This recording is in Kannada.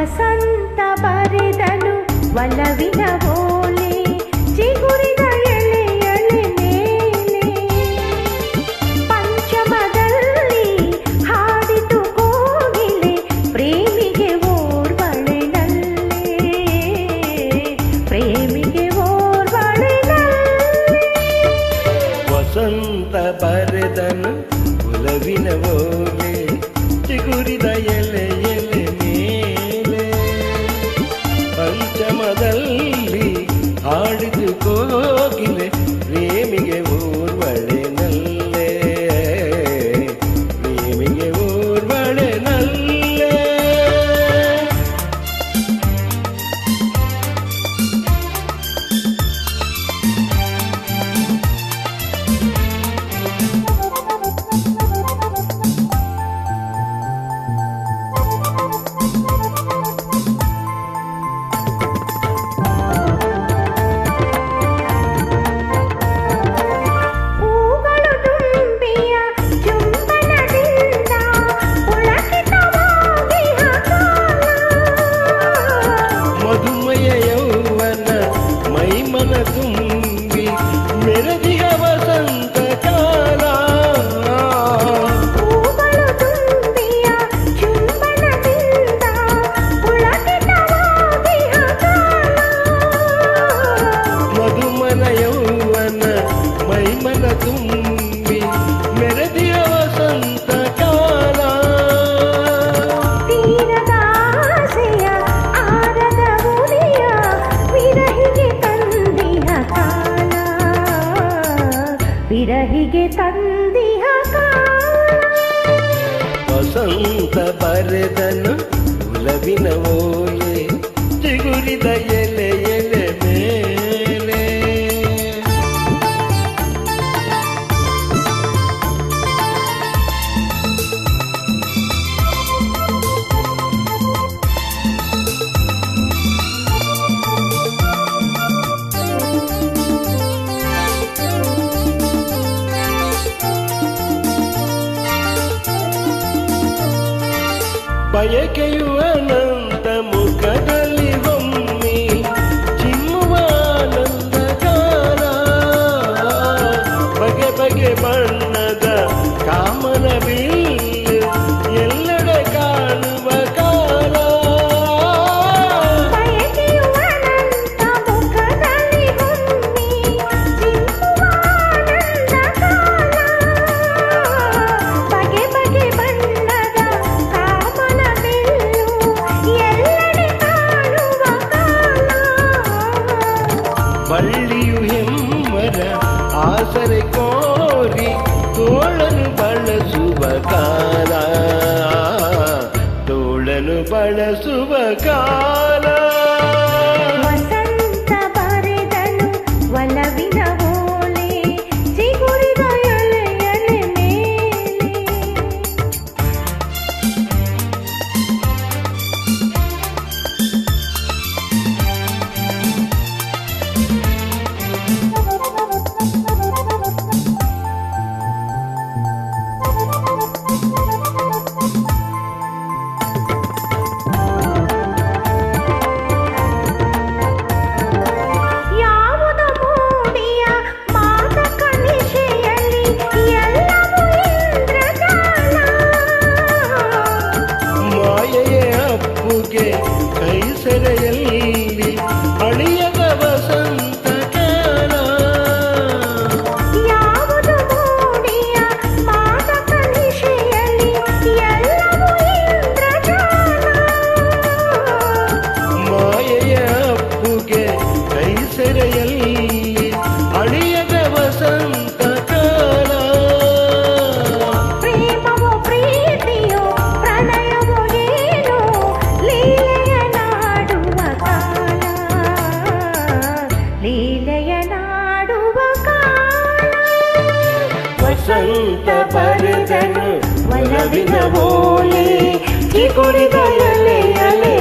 ವಸಂತ ಬರೆದನು ಒಲವಿನ ಓಲೆ ಚಿಗುರಿದ ಎಳೆ ಎಳೆ ಮೇಲೆ ಪಂಚಮದಲ್ಲಿ ಹಾಡಿತು ಕೋಗಿಲೆ ಪ್ರೇಮಿಗೆ ಓರ್ವಳೆ ನಲ್ಲೆ ಪ್ರೇಮಿಗೆ ಓರ್ವಳೆ ನಲ್ಲೆ ವಸಂತ ಬರೆದನು ಒಲವಿನ ಓಲೆ ಚಿಗುರಿದ ಎಲೆ ಎಲೆ ಮೇಲೆ ಪಂಚಮದಲ್ಲಿ ಹಾಡಿದು ಕೋಗಿಲೆ ಪ್ರೇಮಿಗೆ ಓರ್ವಳೆ ನಲ್ಲೆ ಪ್ರೇಮಿಗೆ ಓರ್ವಳೆ ನಲ್ಲೆ ತುಂಬಿ ಮೆರೆದಿಯ ವಸಂತ ಕಾಲ ಹೂಗಳು ತುಂಬಿಯ ಚುಂಬನದಿಂದ ಪುಳಕಿತವಾಗಿಹ ಕಾಲ ಮಧುಮನ ಯೌವನ ಮೈಮನ ತುಂಬಿ ಮೆರೆದಿಯ ವಸಂತ ಕಾಲ ತೀರದ ಆಸೆಯ ಆರದ ಉಳಿಯ ವಿರಹಿಗೆ ವಿರಹಿಗೆ ತಂದಿಹ ಕಾಲ ವಸಂತ ಬರೆದನು ಒಲವಿನ ಓಲೆ ಚಿಗುರಿದ ಎಲೆ ಎಲೆ ಮೇಲೆ ಬಯಕೆಯು ಅನಂತ ಮುಖದಲ್ಲಿ ಒಮ್ಮೆ ಚಿಮ್ಮುವ ಆನಂದ ಕಾಲ ಬಗೆ ಬಗೆ ಬಣ್ಣದ ಕಾಮನ ಬಿಲ್ಲು ಎಲ್ಲೆಡೆ ಕಾಣುವ ಕಾಲ ಬಯಕೆಯು ಅನಂತ ಮುಖದಲ್ಲಿ ಒಮ್ಮೆ ಚಿಮ್ಮುವ ಆನಂದ ಕಾಲ ಬಗೆ ಬಗೆ ಬಣ್ಣದ ಕಾಮನ ಎಲ್ಲೆಡೆ ಕಾಣುವ ಕಾಲ ಬಳ್ಳಿಯು ಹೆಮ್ಮರ ಆಸರೆ ಕೋರಿ ತೋಳನು ಬಳಸುವ ಕಾಲ ತೋಳನು ಬಳಸುವ ಕಾಲ ವಸಂತ ಬರೆದನು ಒಲವಿನ ಓಲೆ ಚಿಗುರಿದ ಎಲೆ ಎಲೆ ಮೇಲೆ ಯಾವುದ ಮೂಡಿಯ ಮಾದಕ ನಿಶೆಯಲ್ಲಿ ಎಲ್ಲವೂ ಇಂದ್ರಜಾಲ ಮಾಯೆಯ ಅಪ್ಪುಗೆ ಕೈ ಸೆರೆಯಲ್ಲಿ ಅಳಿಯದ ವಸಂತ ಕಾಲ ಯಾವುದು ಮೂಡಿಯ ಮಾದಕ ನಿಶೆಯಲ್ಲಿ ಎಲ್ಲವೂ ಇಂದ್ರಜಾಲ ಮಾಯೆಯ ಅಪ್ಪುಗೆ ಕೈ ಸೆರೆಯಲ್ಲಿ ಅಳಿಯದ ವಸಂತ ಕಾಲ ಪ್ರೇಮವೋ ಪ್ರೀತಿಯೋ ಪ್ರಣಯವೋ ಏನೋ ಲೀಲೆಯ ನಾಡುವ ಕಾಲ ಲೀಲೆಯ ನಾಡುವ ಕಾಲ ವಸಂತ ಬರೆದನು ಒಲವಿನ ಓಲೆ ಚಿಗುರಿದ ಎಲೆ ಎಲೆ